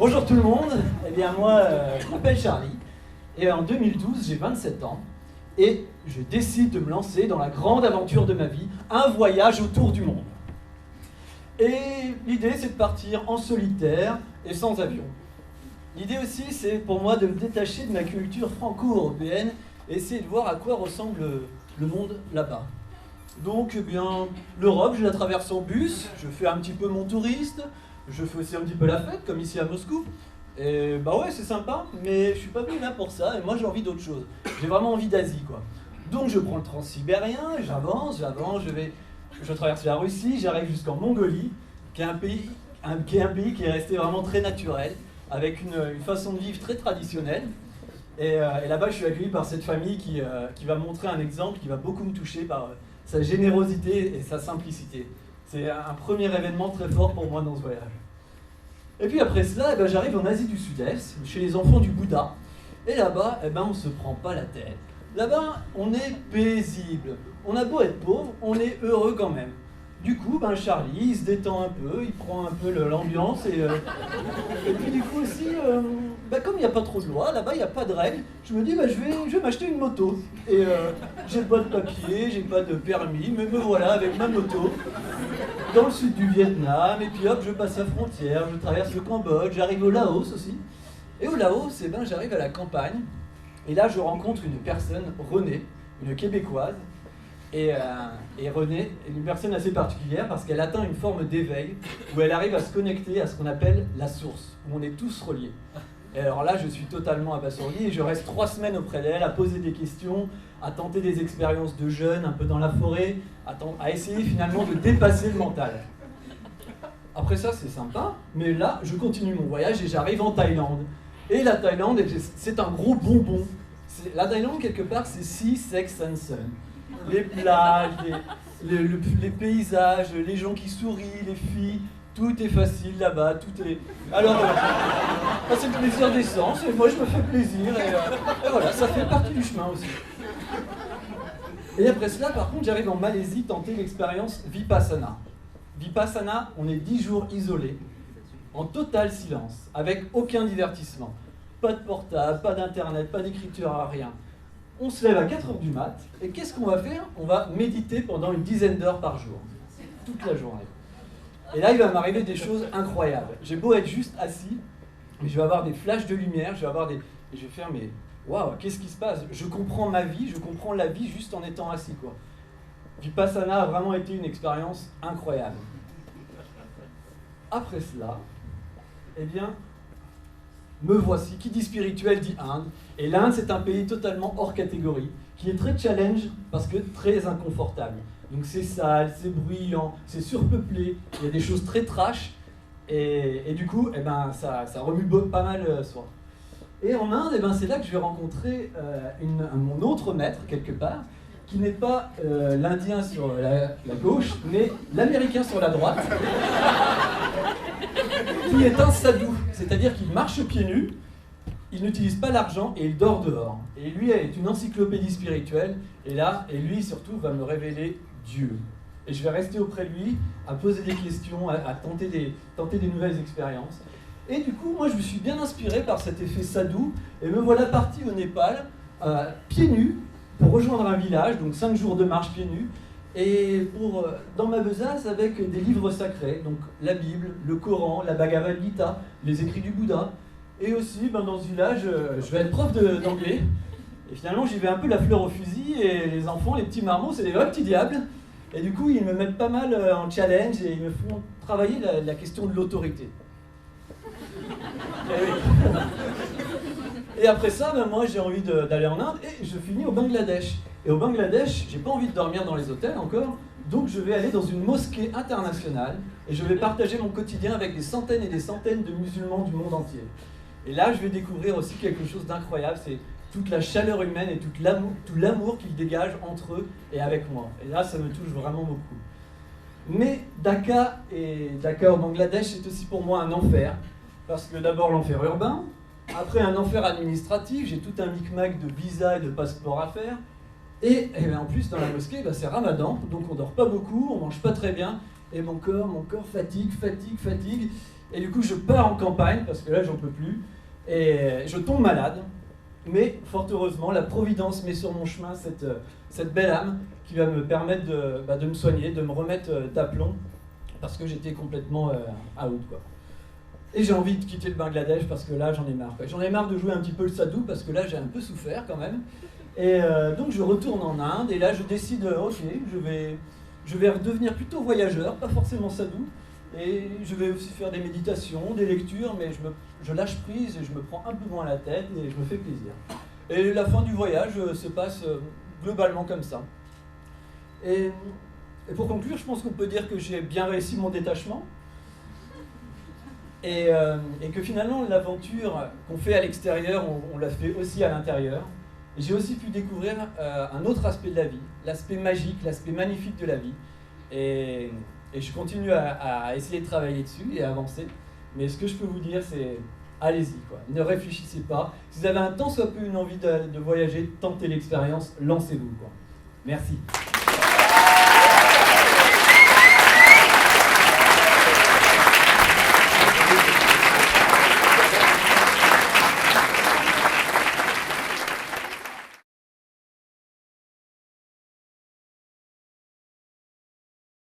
Bonjour tout le monde, eh bien moi je m'appelle Charlie et en 2012 j'ai 27 ans et je décide de me lancer dans la grande aventure de ma vie, un voyage autour du monde. Et l'idée c'est de partir en solitaire et sans avion. L'idée aussi c'est pour moi de me détacher de ma culture franco-européenne et essayer de voir à quoi ressemble le monde là-bas. Donc eh bien l'Europe je la traverse en bus, je fais un petit peu mon touriste. Je fais aussi un petit peu la fête, comme ici à Moscou. Et bah ouais, c'est sympa, mais je suis pas venu là pour ça, et moi j'ai envie d'autre chose. J'ai vraiment envie d'Asie, quoi. Donc je prends le transsibérien, j'avance, je traverse la Russie, j'arrive jusqu'en Mongolie, qui est un pays qui est resté vraiment très naturel, avec une façon de vivre très traditionnelle. Et là-bas, je suis accueilli par cette famille qui va me montrer un exemple qui va beaucoup me toucher par sa générosité et sa simplicité. C'est un premier événement très fort pour moi dans ce voyage. Et puis après cela, j'arrive en Asie du Sud-Est, chez les enfants du Bouddha. Et là-bas, on ne se prend pas la tête. Là-bas, on est paisible. On a beau être pauvre, on est heureux quand même. Du coup, Charlie, il se détend un peu, il prend un peu l'ambiance. Et puis du coup aussi, comme il n'y a pas trop de loi, là-bas, il n'y a pas de règles, je me dis, je vais m'acheter une moto. Et j'ai pas de papier, j'ai pas de permis, mais me voilà avec ma moto, dans le sud du Vietnam, et puis hop, je passe la frontière, je traverse le Cambodge, j'arrive au Laos aussi. Et au Laos, j'arrive à la campagne, et là, je rencontre une personne, Renée, une Québécoise. Et Renée est une personne assez particulière parce qu'elle atteint une forme d'éveil où elle arrive à se connecter à ce qu'on appelle la source, où on est tous reliés. Et alors là, je suis totalement abasourdi et je reste 3 semaines auprès d'elle à poser des questions, à tenter des expériences de jeûne un peu dans la forêt, à essayer finalement de dépasser le mental. Après ça, c'est sympa, mais là, je continue mon voyage et j'arrive en Thaïlande. Et la Thaïlande, c'est un gros bonbon. La Thaïlande, quelque part, c'est Sea, Sex and Sun. Les plages, les paysages, les gens qui sourient, les filles, tout est facile là-bas, tout est... Alors, c'est le plaisir des sens, et moi je me fais plaisir, et voilà, ça fait partie du chemin aussi. Et après cela, par contre, j'arrive en Malaisie tenter l'expérience Vipassana. Vipassana, on est 10 jours isolés, en total silence, avec aucun divertissement. Pas de portable, pas d'internet, pas d'écriture, rien. On se lève à 4h du mat, et qu'est-ce qu'on va faire? On va méditer pendant une dizaine d'heures par jour, toute la journée. Et là, il va m'arriver des choses incroyables. J'ai beau être juste assis, mais je vais avoir des flashs de lumière, et je vais faire, mais waouh, qu'est-ce qui se passe? Je comprends ma vie, je comprends la vie juste en étant assis, quoi. Vipassana a vraiment été une expérience incroyable. Après cela, me voici, qui dit spirituel dit Inde, et l'Inde c'est un pays totalement hors catégorie, qui est très challenge parce que très inconfortable. Donc c'est sale, c'est bruyant, c'est surpeuplé, il y a des choses très trash, et du coup ça remue pas mal soi. Et en Inde, c'est là que je vais rencontrer mon autre maître quelque part, qui n'est pas l'Indien sur la gauche, mais l'Américain sur la droite, qui est un sadhu, c'est-à-dire qu'il marche pieds nus, il n'utilise pas l'argent et il dort dehors. Et lui est une encyclopédie spirituelle, et lui surtout va me révéler Dieu. Et je vais rester auprès de lui, à poser des questions, à tenter des nouvelles expériences. Et du coup, moi je me suis bien inspiré par cet effet sadhu, et me voilà parti au Népal, pieds nus, pour rejoindre un village, donc 5 jours de marche pieds nus, et dans ma besace avec des livres sacrés, donc la Bible, le Coran, la Bhagavad Gita, les écrits du Bouddha. Et aussi, dans ce village, je vais être prof d'anglais. Et finalement, j'y vais un peu la fleur au fusil, et les enfants, les petits marmots, c'est des vrais petits diables. Et du coup, ils me mettent pas mal en challenge, et ils me font travailler la question de l'autorité. Et après ça, moi j'ai envie d'aller en Inde, et je finis au Bangladesh. Et au Bangladesh, j'ai pas envie de dormir dans les hôtels encore, donc je vais aller dans une mosquée internationale, et je vais partager mon quotidien avec des centaines et des centaines de musulmans du monde entier. Et là, je vais découvrir aussi quelque chose d'incroyable, c'est toute la chaleur humaine et tout l'amour qu'ils dégagent entre eux et avec moi. Et là, ça me touche vraiment beaucoup. Mais Dhaka au Bangladesh, c'est aussi pour moi un enfer, parce que d'abord l'enfer urbain, après un enfer administratif, j'ai tout un micmac de visa et de passeport à faire, et en plus dans la mosquée, c'est Ramadan, donc on dort pas beaucoup, on mange pas très bien, et mon corps fatigue. Et du coup, je pars en campagne, parce que là, j'en peux plus, et je tombe malade. Mais fort heureusement, la Providence met sur mon chemin cette belle âme qui va me permettre de me soigner, de me remettre d'aplomb, parce que j'étais complètement out, quoi. Et j'ai envie de quitter le Bangladesh parce que là, j'en ai marre, quoi. J'en ai marre de jouer un petit peu le sadhu parce que là, j'ai un peu souffert quand même. Et donc, je retourne en Inde et là, je décide, ok, je vais redevenir plutôt voyageur, pas forcément sadhu. Et je vais aussi faire des méditations, des lectures, mais je lâche prise et je me prends un peu moins la tête et je me fais plaisir. Et la fin du voyage se passe globalement comme ça. Et pour conclure, je pense qu'on peut dire que j'ai bien réussi mon détachement. Et que finalement, l'aventure qu'on fait à l'extérieur, on la fait aussi à l'intérieur. Et j'ai aussi pu découvrir un autre aspect de la vie, l'aspect magique, l'aspect magnifique de la vie. Et je continue à essayer de travailler dessus et à avancer. Mais ce que je peux vous dire, c'est allez-y, quoi. Ne réfléchissez pas. Si vous avez un tant soit peu une envie de voyager, tentez l'expérience, lancez-vous, quoi. Merci.